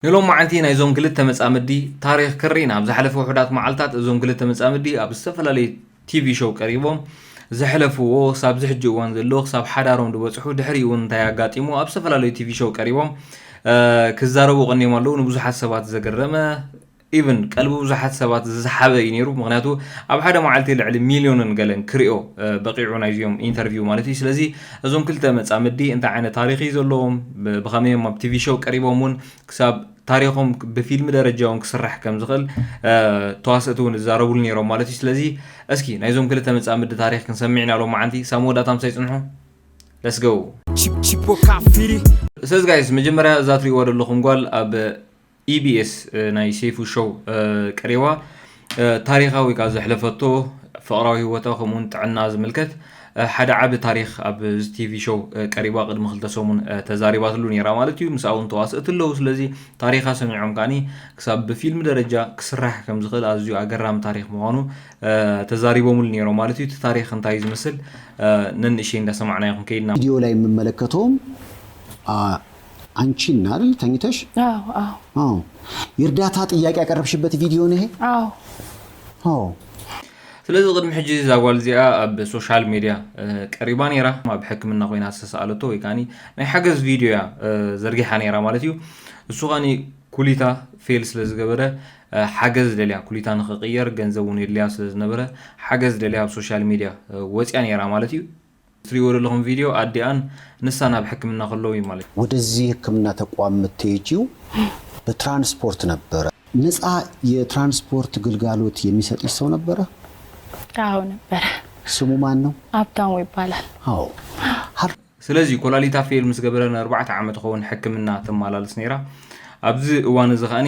نلوم معانتي نايزوم كلتا مصامدي تاريخ كرينا بزحلف وحدات معلتات ازوم كلتا مصامدي اب استفلالي تي في شو قريبهم زحلفو صاب زحجوان زلوخ صاب حدارهم دبصحو دحري ون تاي اغاطيمو اب استفلالي تي في شو قريبهم كزاربو قنيم الله نبزحات سبات زغرمه even قلبو بزحات سبات زحابه ينيرو مغنياتو اب حدا معلتي لعل مليون قالن كريو بقيعو نايزيوم انترفيو مالتي سلازي ازوم كلتا مصامدي انت عينه تاريخي زلوهم بخميم اب تي في شو قريبهم كساب تاريخهم بفيلم درجاهم كسرح كم زغل تواصتون زاربو نيرو مالتي سلازي اسكي نايزوم كلتا مصامد تاريخ كنسمعنا لو معانتي سامودا تامساي صنحو let's go سز guys مجمرة زاتري ورد لكم قال اب EBS ناي سيفو شو قريوا تاريخاوي كاز حلفتو فقراوي وتاخمون تعنا زملكت حدا عب تاريخ اب تي في شو قريبا قدم خلت سومون تزاريبات لو نيرا مالتي مساون تواصت له سلازي تاريخا سمعهم كاني كسب بفيلم درجه كسرح كم زغل ازيو اغرام تاريخ مهانو تزاريبهم نيرا مالتي تاريخ انتاي زمسل ننشي انده سمعنا يكون كيدنا فيديو لاي مملكتهم አንቺና አይደል ተኝተሽ አዎ ይርዳታ ጥያቄ ያቀርብሽበት ቪዲዮ ነው ይሄ አዎ ስለዚህ قدم حجي زاغوال زيا اب سوشيال ميديا قريبا نيرا ما بحكمنا خوينا سسالته ወይ ካኒ ናይ حجز ቪዲዮ ያ ዘርጊሓ ነይራ ማለት እዩ እሱ ኻኒ ኩሊታ ፌል ስለዝገበረ حجز ደልያ ኩሊታ ንኽቅየር ገንዘቡን የልያ ስለዝነበረ حجز ደልያ ኣብ ሶሻል ሚዲያ ወጽያ ነይራ ማለት እዩ ትሪወር ለهم ቪዲዮ አዲያን ንሳና በሕክምና خلوي ማለት ወደዚህ ህክምና ተቋም መተጂው በትራንስፖርት ነበር ነፃ የትራንስፖርት ግልጋሎት የሚሰጥ ሰው ነበር አዎ ነበር ስሙ ማን ነው ሀብታሙ ይባላል አዎ ስለዚህ ኮላሊታ ፌል ምስገበረና 4 ዓመት ኾን ህክምና ተማላልስ ነይራ ኣብዚ እዋን ዝኻኒ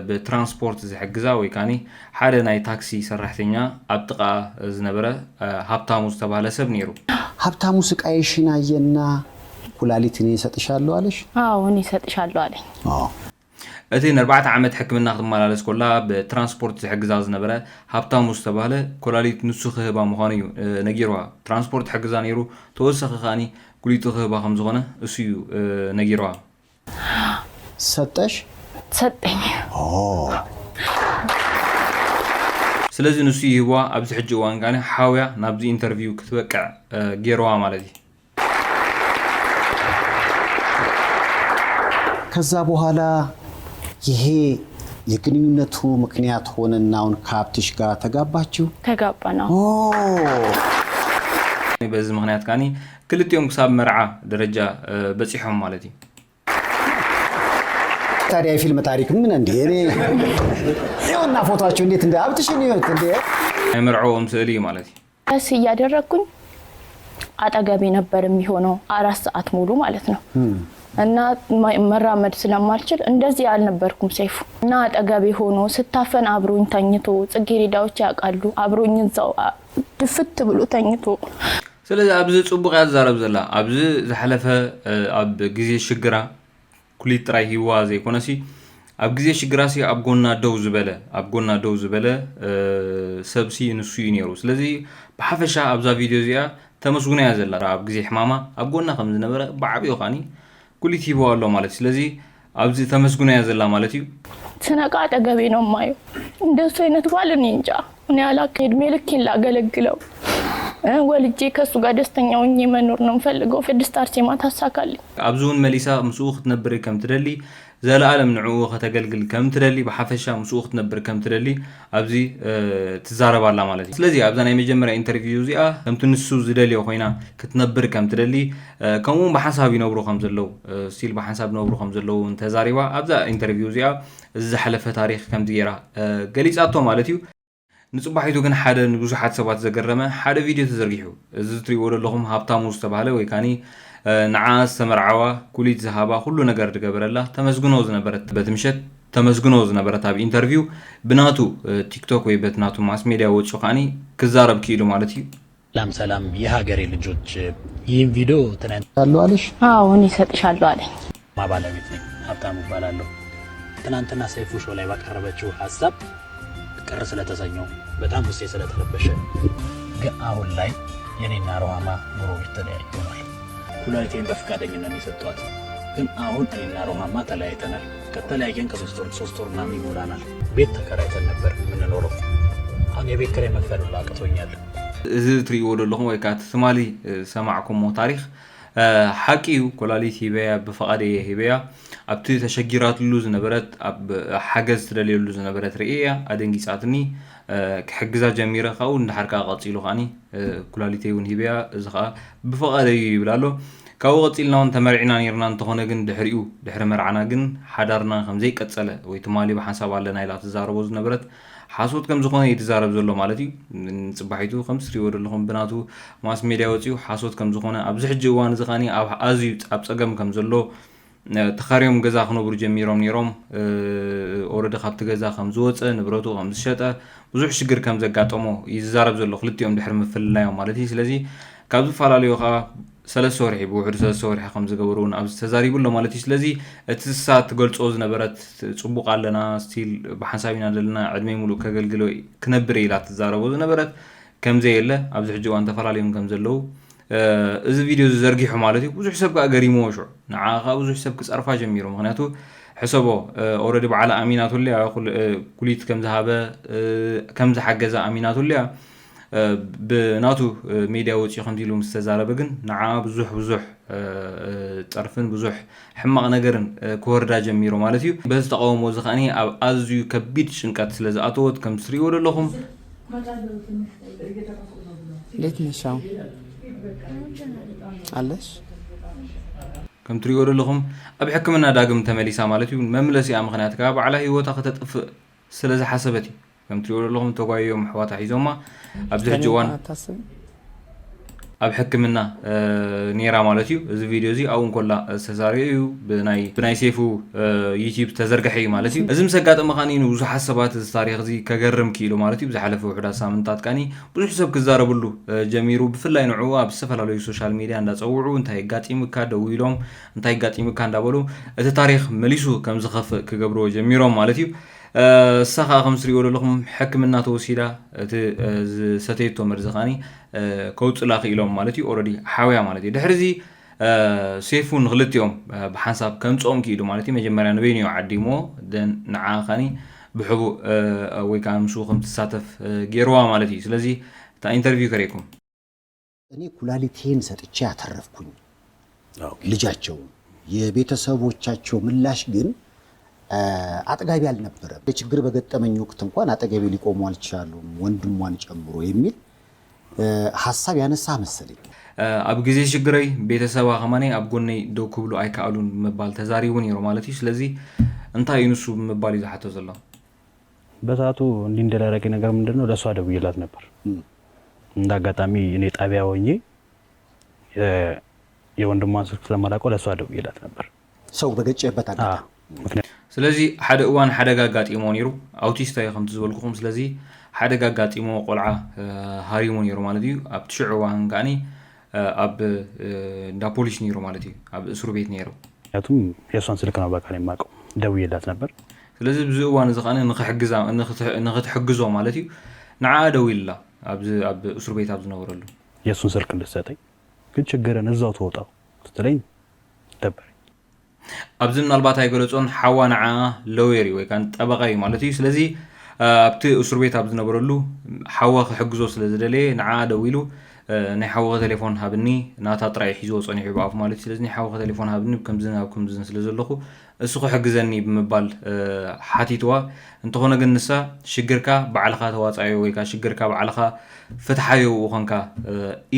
በትራንስፖርት ዝሕግዛ ወይ ካኒ ሓደ ናይ ታክሲ ሰራሕተኛ ኣብ ጥቃ ዝነበረ ሀብታሙ ዝተባለ ሰብ ነይሩ ሀብታሙ ስቃይሽን አየና ኩላሊትን ይሰጥሻለሁ አለሽ አዎ እኔ ይሰጥሻለሁ አለኝ አዎ እቴን 4 ዓመት ህክምና ተማላልስ ኮላ በትራንስፖርት ዝሕግዛ ዝነበረ ሀብታሙ ዝተባለ ኮላሊት ንሱ ክህባ ምዃኑ እዩ ነጊርዋ ትራንስፖርት ሕግዛ ነይሩ ተወሰኺ ኻኒ ኩሊቱ ክህባ ከም ዝኾነ እሱ እዩ ነጊርዋ ሰጠሽ ሰጠኝ ስለዚህ ንሱ ይህዋ ኣብዚ ሕጂ እዋን ካኒ ሓውያ ናብዚ ኢንተርቪው ክትበቅዕ ጌርዋ ማለት እዩ ከዛ በኋላ ይሄ የግንኙነቱ ምክንያት ሆነናውን ካብትሽ ጋር ተጋባና በዚህ ምክንያት ካኒ ክልቲኦም ክሳብ መርዓ ደረጃ በጽሖም ማለት እዩ ታዲያ የፊልም ታሪክ ምን እንዴ ይሁንና ፎቶአቸው እንዴት እንደ አብትሽን ይሁት እንዴ አይመርዓውም ስዕሊ ማለት እስ ያደረኩኝ አጠገቤ ነበር የሚሆነው 4 ሰዓት ሙሉ ማለት ነው እና መራመድ ስለማልችል እንደዚህ አልነበርኩም ሰይፉ እና አጠገቤ ሆኖ ስታፈን አብሮኝ ተኝቶ ጽጌሬዳዎች ያቃሉ አብሮኝ እዛው ድፍት ብሎ ተኝቶ ስለዚህ ኣብዚ ጽቡቅ ያዛረብ ዘላ ኣብዚ ዝሐለፈ ኣብ ግዜ ሽግራ ኩሊት ጥራይ ሂዋ ዘይኮነሲ ኣብ ግዜ ሽግራሲ ኣብ ጎና ደው ዝበለ ሰብሲ ንሱ ይነሩ ስለዚህ በሐፈሻ ኣብዛ ቪዲዮ እዚኣ ተመስጉና ያዘላ ኣብ ግዜ ሕማማ ኣብ ጎና ከም ዝነበረ በዓብዮ ኻኒ ኩሊት ሂዋ ኣሎ ማለት ስለዚህ ኣብዚ ተመስጉና ያዘላ ማለት እዩ ስነቃ አጠገቤ ነው ማዩ እንደሱ አይነት ባል እኔ እንጃ እኔ አላከድ መልክን ላገለግለው ወልጄ ከሱ ጋር ደስተኛ ሆኜ መኖር ነው ፈልገው ፍድስታር ሲማ ታሳካልኝ ኣብዙን መሊሳ ምስኡ ክትነብር ከም ትደሊ ዘለዓለም ንዕኡ ከተገልግል ከም ትደሊ በሐፈሻ ምስኡ ክትነብር ከም ትደሊ ኣብዚ ትዛረባላ ማለት እዩ ስለዚህ ኣብዛ ናይ መጀመርያ ኢንተርቪው እዚኣ ከምቲ ንሱ ዝደልዮ ኮይና ክትነብር ከም ትደሊ ከምኡ በሐሳብ ይነብሩ ከም ዘለው ስቲል በሐሳብ ነብሩ ከም ዘለው ተዛሪባ ኣብዛ ኢንተርቪው እዚኣ ዝሐለፈ ታሪክ ከም ትገራ ገሊጻቶ ማለት እዩ ንጽባሒቱ ግን ሓደ ንብዙሓት ሰባት ዘገረመ ሓደ ቪዲዮ ተዘርጊሑ እዚ ትሪእዎ ዘለኹም ሀብታሙ ዝተባለ ወይ ካኒ ንዓስ ተመርዓዋ ኩሊት ዝሃባ ኩሉ ነገር ትገበረላ ተመስግኖ ዝነበረት በትምሸት ተመስግኖ ዝነበረት ኣብ ኢንተርቪው ብናቱ ቲክቶክ ወይ በትናቱ ማስ ሚዲያ ወጪ ካኒ ክዛረብ ኪኢሉ ማለት እዩ ሰላም የሀገሬ ልጆች ይህን ቪዲዮ ትናንታለሁ አለሽ አዎ እኔ ይሰጥሻለሁ አለኝ ማባለቤት ነኝ ሀብታሙ ይባላለሁ ትናንትና ሰይፉ ሾው ላይ ባቀረበችው ሐሳብ ቅር ስለተሰኘው በጣም ውስጤ ስለተረበሸ ግን አሁን ላይ የኔና ሮሃማ ኑሮ ይተለያይቷል ኩላሊቴን በፍቃደኝነት የሰጧት ግን አሁን እኔና ሮሃማ ተለያይተናል ከተለያየን ከ3 ወር ምናምን ይሞላናል። ቤት ተከራይተን ነበር የምንኖረው። አሁን የቤት ኪራይ መክፈል አቅቶኛል። እዚ ትሪእዎ ዘለኹም ወይ ከዓ ትማሊ ሰማዕኩሞ ታሪክ ሓቂዩ ኮላሊት ሂበያ ብፈቓደየ ሂበያ ኣብቲ ተሸጊራትሉ ዝነበረት ኣብ ሓገዝ ትደልየሉ ዝነበረት ርእያ ኣደንጊፃትኒ ክሕግዛ ጀሚረ ካብኡ እንዳሓርካ ቀፂሉ ኸዓኒ ኩላሊተይ እውን ሂበያ እዚ ከዓ ብፈቓደዩ ይብል ኣሎ ካብኡ ቀፂልና እውን ተመርዒና ነርና እንተኾነ ግን ድሕሪ መርዓና ግን ሓዳርና ከምዘይቀፀለ ወይ ትማሊ ብሓንሳብ ኣለና ኢላ ትዛረቦ ዝነበረት ሓሶት ከም ዝኾነ ይትዛረብ ዘሎ ማለት እዩ ንፅባሒቱ ከም ትሪእዎ ዘለኹም ብናቱ ማስ ሜድያ ወፂኡ ሓሶት ከም ዝኾነ ኣብዚ ሕጂ እዋን እዚ ኸዓኒ ኣዝዩ ኣብ ፀገም ከም ዘሎ ተኻርዮም ገዛ ክነብሩ ጀሚሮም ነይሮም ኦረዲ ካብቲ ገዛ ከም ዝወፀ ንብረቱ ከም ዝሸጠ ብዙሕ ሽግር ከም ዘጋጠሞ ይዛረብ ዘሎ ክልቲኦም ድሕሪ ምፍልላዮም ማለት እዩ ስለዚ ካብ ዝፈላለዩ ከዓ 3 ወርሒ ብውሕዱ 3 ወርሒ ከም ዝገበሩ እውን ኣብዚ ተዛሪቡሎ ማለት እዩ ስለዚ እቲ ንሳ ትገልፆ ዝነበረት ፅቡቕ ኣለና ስቲል ብሓንሳብ ኢና ዘለና ዕድመ ሙሉእ ከገልግሎ ክነብር ኢላ ትዛረቦ ዝነበረት ከምዘየለ ኣብዚ ሕጂ እዋን ተፈላለዮም ከም ዘለው እዚ ቪድዮ ዘርጊሑ ማለት እዩ ብዙሕ ሰብ ከዓ ገሪሞ ሽዑ ንዓ ከዓ ብዙሕ ሰብ ክፀርፋ ጀሚሩ ምክንያቱ ሕሰቦ ኦረዲ በዓል ኣሚናቱልያ ኩሊት ከም ዝሃበ ከም ዝሓገዛ ኣሚናቱልያ ብናቱ ሜድያ ወፂኡ ከምዚ ኢሉ ምስ ተዛረበ ግን ንዓ ብዙሕ ጠርፍን ብዙሕ ሕማቕ ነገርን ክወርዳ ጀሚሮ ማለት እዩ በዚ ተቃውሞ እዚ ኸዓኒ ኣብ ኣዝዩ ከቢድ ጭንቀት ስለ ዝኣተወት ከም ትሪእዎ ዘለኹም እንዴት ነሻው አለሽ ከም ትሪእዎ ዘለኹም ኣብ ሕክምና ዳግም ተመሊሳ ማለት እዩ መምለሲኣ ምክንያት ከዓ ባዕላ ሂወታ ከተጥፍእ ስለ ዝሓሰበት እዩ ከም ትሪእዎ ዘለኹም ተጓዮም ኣሕዋታ ሒዞማ ኣብዚ ሕጂ እዋን ኣብ ሕክምና ኔራ ማለት እዩ እዚ ቪድዮ እዚ ኣብኡ እንኮላ ዝተዛረየ እዩ ብናይ ሴፉ ዩቲዩብ ተዘርግሐ እዩ ማለት እዩ እዚ ምስ ኣጋጠመ ኸዓኒ ንብዙሓት ሰባት እዚ ታሪክ እዚ ከገርም ክኢሉ ማለት እዩ ብዝሓለፈ ውሕዳት ሳምንታት ከዓኒ ብዙሕ ሰብ ክዛረብሉ ጀሚሩ ብፍላይ ንዕኡ ኣብ ዝተፈላለዩ ሶሻል ሚድያ እንዳፀውዑ እንታይ ኣጋጢምካ ደው ኢሎም እንታይ ኣጋጢምካ እንዳበሉ እቲ ታሪክ መሊሱ ከም ዝኸፍእ ክገብርዎ ጀሚሮም ማለት እዩ ሳኻ ከም ትሪእዎ ዘለኹም ሕክምና ተወሲዳ እቲ ዝሰተይቶ መርዚ ኸዓኒ ከውፅላ ክኢሎም ማለት እዩ ኦረዲ ሓውያ ማለት እዩ ድሕሪ እዚ ሴፉ ንክልቲኦም ብሓንሳብ ከምፅኦም ክኢሉ ማለት እዩ መጀመርያ ንበይንዮ ዓዲሞ ንዓ ኸዓኒ ብሕቡእ ወይ ከዓ ምስኡ ከም ትሳተፍ ገይርዋ ማለት እዩ ስለዚ እታ ኢንተርቪው ከሪእኩም እኔ ኩላሊቴን ሰጥቼ ያተረፍኩኝ ልጃቸው የቤተሰቦቻቸው ምላሽ ግን አጠጋቢ አልነበረም ችግር በገጠመኝ ወቅት እንኳን አጠገቢ ሊቆሙ አልቻሉም ወንድሟን ጨምሮ የሚል ሐሳብ ያነሳ መሰለኝ ኣብ ግዜ ሽግረይ ቤተሰባ ኸማኔ ኣብ ጎነይ ደው ክብሉ ኣይከኣሉን ምባል ተዛሪቡን ነይሩ ማለት እዩ ስለዚ እንታይ ይንሱ ምባል እዩ ዝሓቶ ዘሎ በሰዓቱ እንዲህ እንደላረገ ነገር ምንድነው ለሷ ደውዬላት ነበር እንዳጋጣሚ እኔ ጣቢያ ሆኜ የወንድሟን ስልክ ስለማላውቀው ለሷ ደውዬላት ነበር ሰው በገጨበት አጋጣሚ ስለዚ ሓደ እዋን ሓደጋ ጋጢሞ ነይሩ ኣውቲስት እዩ ከም ዝበልኩኹም ስለዚ ሓደጋ ጋጢሞ ቆልዓ ሃሪሙ ነይሩ ማለት እዩ ኣብ ትሽዑ እዋን ከዓኒ ኣብ እንዳ ፖሊስ ነይሩ ማለት እዩ ኣብ እስሩ ቤት ነይሩ ያቱም የሷን ስልክ ነው በቃ የማውቀው ደውዬላት ነበር ስለዚ ብዙ እዋን እዚ ከዓኒ ንኽትሕግዞ ማለት እዩ ንዓ ደውይላ ኣብ እስሩ ቤት ኣብ ዝነበረሉ የሱን ስልክ እንድትሰጠኝ ግን ችግርን እዛው ተወጣው ስትለኝ ደበረኝ ኣብዚ ምናልባት ኣይገለፆን ሓዋ ንዓ ሎየር ወይ ከዓ ጠበቃ እዩ ማለት እዩ ስለዚ ኣብቲ እስር ቤት ኣብ ዝነበረሉ ሓዋ ክሕግዞ ስለ ዝደለየ ንዓ ደው ኢሉ ናይ ሓዋ ቴሌፎን ሃብኒ ናታ ጥራይ ሒዝዎ ፀኒሑ ብኣፉ ማለት እዩ ስለዚ ናይ ሓዋ ቴሌፎን ሃብኒ ከምዝን ስለ ዘለኹ እሱ ክሕግዘኒ ብምባል ሓቲትዋ እንተኾነ ግን ንሳ ሽግርካ ባዕልኻ ተዋፃዮ ወይ ከዓ ሽግርካ ባዕልኻ ፍትሓዮ ኮንካ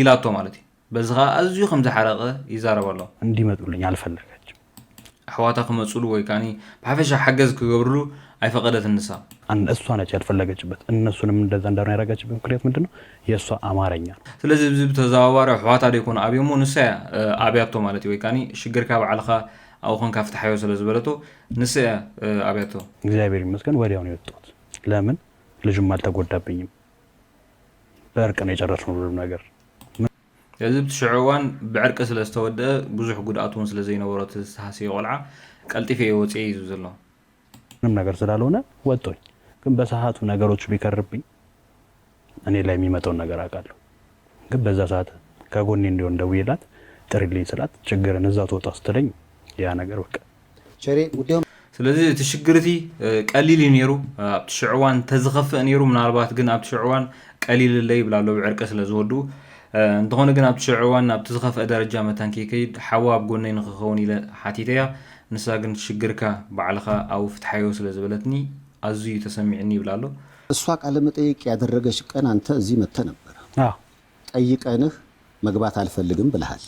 ኢላቶ ማለት እዩ በዚ ከዓ ኣዝዩ ከም ዝሓረቐ ይዛረብ ኣሎ እንዲመጡልኝ አልፈለገችም ኣሕዋታ ክመፅሉ ወይ ከዓኒ ብሓፈሻ ሓገዝ ክገብርሉ አይፈቀደት እንሳ እሷ ነች ያልፈለገችበት እነሱንም እንደዛ እንዳሆነ ያረጋችበት ምክንያት ምንድነው የሷ አማርኛ ስለዚህ ብዙ ተዛዋዋሪ ኣሕዋታ ደይኮነ ኣብየሞ ንሳ ኣብያቶ ማለት ወይ ከዓኒ ሽግርካ ባዕልኻ ኣው ኮንካ ፍትሓዮ ስለ ዝበለቶ ንሳ ኣብያቶ እግዚአብሔር ይመስገን ወዲያው ነው የወጣሁት ለምን ልጅም አልተጎዳብኝም በእርቅ ነው የጨረስነው ሁሉ ነገር የዚህ ትሽዑዋን بعرق ስለስተወደ ብዙሕ ጉዳቱን ስለዘይነበረት ተሳሲ ቆልዓ ቀልጢፈ ወጪ ይዙ ዘሎ ምንም ነገር ስላልሆነ ወጥቶኝ ግን በሰዓቱ ነገሮች ቢከርብኝ እኔ ላይ የሚመጣው ነገር አቃለሁ ግን በዛ ሰዓት ከጎኔ እንዲሆን ደውዬላት ጥሪልኝ ስላት ችግርን እዛው ተወጣ ስትለኝ ያ ነገር በቃ ቸሬ ጉዳዩ ስለዚህ ተሽግርቲ ቀሊል ነይሩ ኣብቲ ሽዕዋን ተዝኸፍእ ነይሩ ምናልባት ግን ኣብቲ ሽዕዋን ቀሊል ለይ ብላሎ ብዕርቀ ስለዝወዱ እንተኾነ ግን ኣብቲ ሽዕዋን ኣብቲ ዝኸፍእ ደረጃ መታን ከይከይድ ሓዋ ኣብ ጎነይ ንኽኸውን ኢለ ሓቲተያ ንሳ ግን ሽግርካ ባዕልኻ ኣብ ፍትሓዮ ስለዝበለትኒ ኣዝዩ ተሰሚዕኒ ይብላሎ እሷ ቃለ መጠይቅ ያደረገች ቀን አንተ እዚህ መጥተህ ነበር ጠይቀንህ መግባት አልፈልግም ብለሃል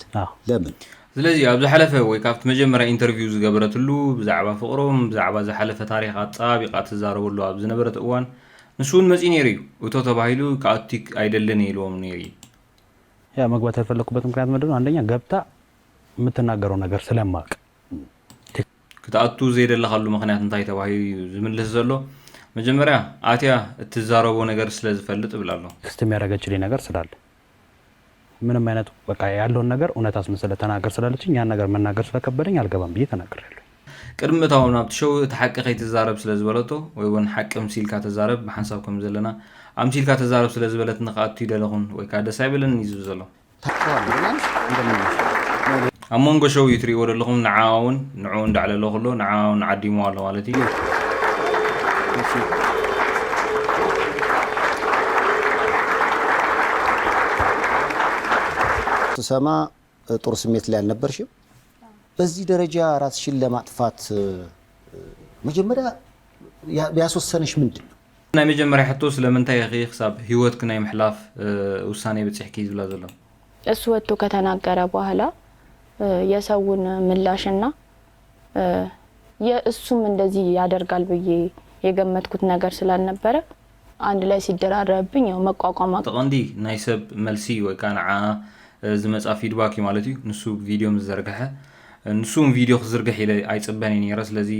ለምን ስለዚህ ኣብዚ ሓለፈ ወይ ካብቲ መጀመርያ ኢንተርቪው ዝገበረትሉ ብዛዕባ ፍቅሮም ብዛዕባ ዝሓለፈ ታሪክ ኣጻቢቃ ትዛረበሉ ኣብ ዝነበረት እዋን ንሱን መፂ ነይሩ እቶ ተባሂሉ ካኦቲክ አይደለን ይልዎም ነይሩ ያ መግባት ያልፈለኩበት ምክንያት ምንድነው አንደኛ ገብታ የምትናገረው ነገር ስለማቅ ክታአቱ ዘይደለኻሉ ምክንያት እንታይ ተባሂሉ ዝምልስ ዘሎ መጀመርያ አትያ እትዛረቦ ነገር ስለዝፈልጥ ብላሎ ክስት የሚያረጋግጥልኝ ነገር ስላለ ምንም አይነት በቃ ያለውን ነገር እውነት አስመስለ ተናገር ስላለችኝ ያን ነገር መናገር ስለከበደኝ አልገባም ብዬ ተናግሬያለሁ ቅድምታውን ኣብትሸው ተሐቀ ከይተዛረብ ስለዝበለቶ ወይ ወን ሓቅም ሲልካ ተዛረብ በሐንሳብ ከም ዘለና ኣምሲልካ ተዛረብ ስለዝበለት ንኻቱ ይደለኹን ወይ ካደ ሳይብልን ይዝብ ዘሎ ኣብ መንጎ ሸው ይትሪእዎ ዘለኹም ንዓውን ንዑ እንዳዕለሎ ከሎ ንዓውን ዓዲሞ ኣሎ ማለት እዩ ተሰማ ጥሩ ስሜት ላይ አልነበርሽም በዚህ ደረጃ ራስሽን ለማጥፋት መጀመሪያ ያስወሰነሽ ምንድነው ናይ መጀመርያ ሕቶ ስለምንታይ ኺሳብ ህይወትክ ናይ ምሕላፍ ውሳኔ በጽሕኪ ዝብላ ዘሎ እሱ ወጥቶ ከተናገረ በኋላ የሰውን ምላሽና የእሱም እንደዚህ ያደርጋል ብዬ የገመትኩት ነገር ስላልነበረ አንድ ላይ ሲደራረብኝ ያው መቋቋም ተቀንዲ ናይ ሰብ መልሲ ወይ ካንዓ ዝመጻ ፊድባክ ማለት እዩ ንሱ ቪዲዮ ምዝርግሐ ንሱም ቪዲዮ ክዝርግሕ ኢለ አይጽበኒ ነይረ ስለዚህ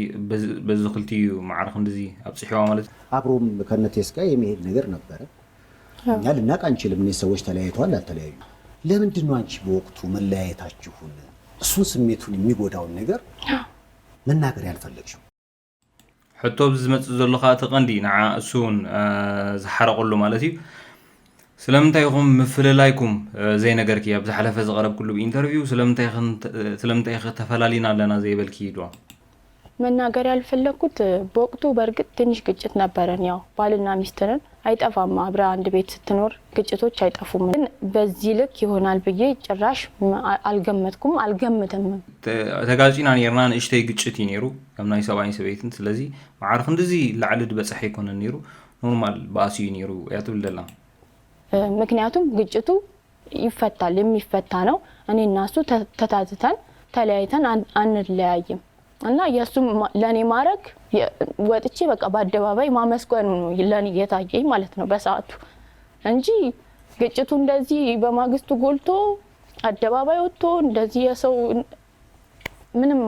በዚ ክልቲዩ ማዕረኽ እንደዚህ ኣብጽሕዋ ማለት አብሮም ከነቴስ ጋር የሚሄድ ነገር ነበረ እኛ ልናቅ አንችልም እነዚህ ሰዎች ተለያይተዋል አልተለያዩ ለምንድን ነው አንቺ በወቅቱ መለያየታችሁን እሱን ስሜቱን የሚጎዳውን ነገር መናገር ያልፈለግሽው ሕቶ ዝመጽ ዘለኻ ተቀንዲ ንዓ እሱን ዝሐረቀሉ ማለት እዩ ስለምንታይኹም ምፍለላይኩም ዘይ ነገርኪ ኣብ ዝሓለፈ ዝቀረብ ኩሉ ኢንተርቪው ስለምንታይ ተፈላሊና ኣለና ዘይበልኪ ይድዋ መናገር ያልፈለኩት በወቅቱ በርግጥ ትንሽ ግጭት ነበረን ያው ባልና ሚስትነን አይጠፋም አብራ አንድ ቤት ስትኖር ግጭቶች አይጠፉም ግን በዚህ ልክ ይሆናል ብዬ ጭራሽ አልገመትኩም አልገምተም ተጋጭና ነርና ንእሽተይ ግጭት ይነሩ ከምናይ ሰባይን ሰበይትን ስለዚህ ማዕረኽ እንደዚህ ላዕልድ በጽሕ ይኮነ ነሩ ኖርማል ባሲዩ ነሩ ያትብልላ ምክንያቱም ግጭቱ ይፈታል የሚፈታ ነው እኔና እሱ ተታዝተን ተለያይተን አንለያይም እና የሱ ለኔ ማረግ ወጥቼ በቃ በአደባባይ ማመስገኑ ነው ለኔ የታየኝ ማለት ነው በሰዓቱ እንጂ ግጭቱ እንደዚህ በማግስቱ ጎልቶ አደባባይ ወጥቶ እንደዚህ የሰው ምንም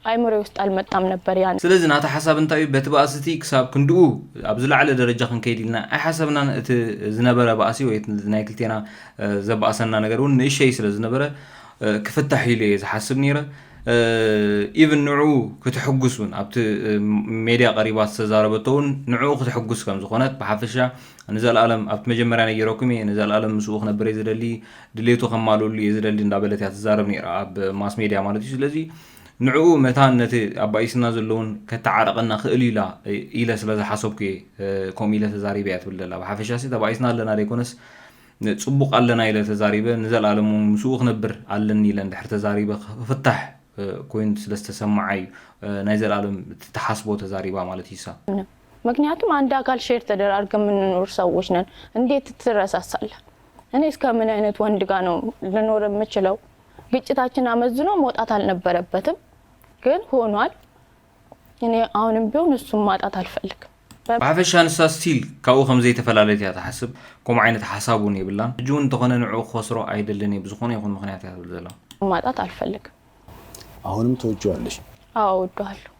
አይምሮ ውስጥ አልመጣም ነበር ያን ስለዚህ ናታ ሐሳብ እንታይ በትባስቲ ክሳብ ክንዱ ኣብ ዝላዕለ ደረጃ ክንከይድልና አይ ሐሳብና እቲ ዝነበረ ባእሲ ወይ ናይ ክልቴና ዘባሰና ነገሩን ንእሽተይ ስለ ዝነበረ ክፍታሕ ኢለ ዝሓስብ ነይረ ኢቭን ንዑ ክትሕጉሱን ኣብቲ ሜድያ ቀሪባት ተዛረበተውን ንዑ ክትሕጉስ ከም ዝኾነት በሓፈሻ ንዘላለም ኣብቲ መጀመርያ ነይረኩም ንዘላለም ምስኡ ክነብር ዝደሊ ድሌቱ ከማሉሉ ዝደሊ እንዳበለት ተዛረብ ነይራ ኣብ ማስ ሜድያ ማለት እዩ ስለዚህ ንዑ መታን ነቲ ኣባይስና ዘለውን ከተዓረቀና ክእል ኢለ ስለዝሓሰብኩ ከም ኢለ ተዛሪበ ትብለላ በሓፈሻ ተባይስና ኣለና ደይኮነስ ጽቡቕ ኣለና ኢለ ተዛሪበ ንዘላለም ምስኡ ክነብር ኣለኒ ኢለ እንድሕር ተዛሪበ ፍታሕ ኮይንት ስለስተሰማዓይ ናይ ዘላለም ተሓስቦ ተዛሪባ ማለት ይሳ ምክንያቱም አንድ አካል ሼር ተደራርገን ምንኖር ሰዎች ነን እንዴት ትረሳሳለ እኔ እስከምን አይነት ወንድ ጋር ነው ልኖር የምችለው ግጭታችን አመዝኖ መውጣት አልነበረበትም ግን ሆኗል እኔ አሁንም ቢሆን እሱም ማጣት አልፈልግም በአፈሻን ስቲል ካው ከምዘይ ተፈላለት ያ ተሐስብ ኮም አይነት ሐሳቡን ይብላን ጁን ተኾነ ንዑ ኾስሮ አይደለኔ ብዙኾነ ይኹን ምክንያት ያብል ዘላ ማጣት አልፈልግም አሁንም ተወጇለሽ አዎ ወዷለሁ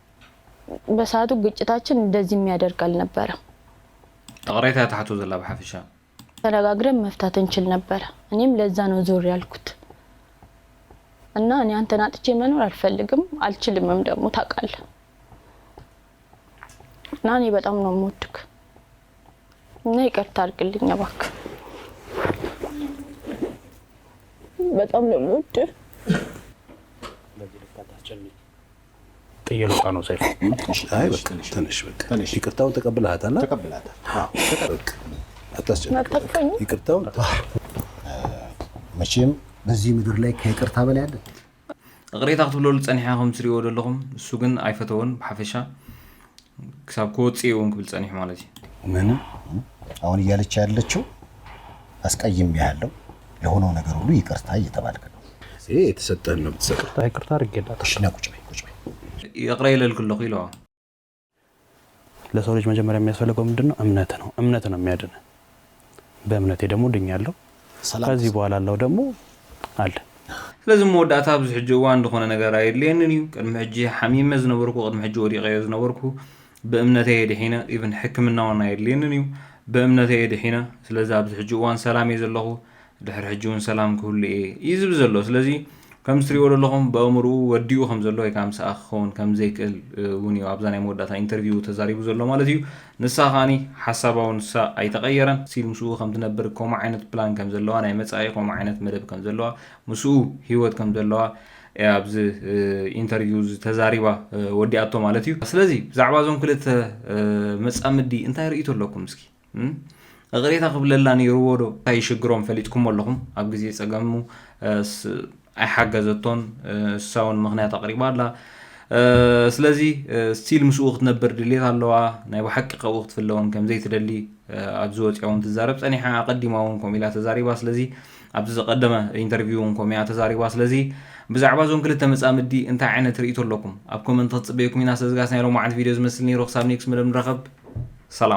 በሰዓቱ ግጭታችን እንደዚህ የሚያደርጋል ነበር ተቀራይታ ተሐቶ ዘላ በአፈሻ ተረጋግረን መፍታት እንችል ነበር እኔም ለዛ ነው ዞር ያልኩት እና እኔ አንተን አጥቼ መኖር አልፈልግም አልችልምም ደግሞ ታውቃለህ እና እኔ በጣም ነው የምወድክ እና ይቅርታ አድርግልኝ እባክህ በጣም ነው የምወድህ ጥየል ወጣ ነው ሰይፉ አይ በቃ ትንሽ ይቅርታውን ተቀብለሃታል ተቀብላታል ነጠቅኝ ይቅርታውን መቼም በዚህ ምድር ላይ ከይቅርታ በላይ አለ ቅሬታ ክትብለሉ ፀኒሕያ ከም ትሪእዎ ዘለኹም እሱ ግን አይፈተውን ብሓፈሻ ክሳብ ክወፅውን ክብል ፀኒሕ ማለት እዩ ምን አሁን እያለች ያለችው አስቀይም ያለው ለሆነው ነገር ሁሉ ይቅርታ እየተባልከ ነው ይሄ የተሰጠን ነው ተሰቅርታ ይቅርታ አድርጌላት እሺ ቁጭ በይ ይቅረይለል ክለኹ ኢለዋ ለሰው ልጅ መጀመሪያ የሚያስፈልገው ምንድነው እምነት ነው የሚያድነ በእምነቴ ደግሞ ድኛለሁ ከዚህ በኋላ አለው ደግሞ አለ ስለዚህ መወዳእታ ብዙ ሕጂ እዋን እንደኾነ ነገር አይደለንን እዩ ቅድሚ ሕጂ ሓሚመ ዝነበርኩ ቅድሚ ሕጂ ወዲቀዮ ዝነበርኩ በእምነቴ ድሒነ ኢቭን ሕክምናውን አይደለንን እዩ በእምነቴ ድሒነ ስለዚ ኣብዚ ሕጂ እዋን ሰላም እየ ዘለኹ ድሕሪ ሕጂ እውን ሰላም ክህሉ እዩ ዝብል ዘሎ ስለዚ ከም ትሪእዎ ዘለኹም በእምሩ ወዲኡ ከም ዘሎ ወይ ከዓ ምሳኣ ክኸውን ከም ዘይክእል እውን እዩ ኣብዛ ናይ መወዳእታ ኢንተርቪው ተዛሪቡ ዘሎ ማለት እዩ ንሳ ኸዓኒ ሓሳባው ንሳ ኣይተቐየረን ሲል ምስኡ ከም ትነብር ከምኡ ዓይነት ፕላን ከም ዘለዋ ናይ መጻኢ ከምኡ ዓይነት መደብ ከም ዘለዋ ምስኡ ሂወት ከም ዘለዋ ኣብዚ ኢንተርቪው ተዛሪባ ወዲኣቶ ማለት እዩ ስለዚ ብዛዕባ እዞም ክልተ መጻምዲ እንታይ ርኢቶ ኣለኩም እስኪ ቅሬታ ክብለላ ነይርዎ ዶ እንታይ ይሽግሮም ፈሊጥኩም ኣለኹም ኣብ ግዜ ፀገሙ أي حاجة زتون ساون مغنيات تقريبا لا سلازي ستيل مسوق تنبر دليل هاللوا نايب حقق وقت في اللون كم زي تدلي أبزوت يوم تزارب أنا حقدمهم إلى تزاري باسلازي أبز قدمه انترفيوهم إلى تزاري باسلازي بزعبازهم كل تمسام الدي أنت عين تريتو لكم أبكم من تصبيكم من أساس جالسين يروم عن فيديوز مثلني رخص نيكس من الرغب سلام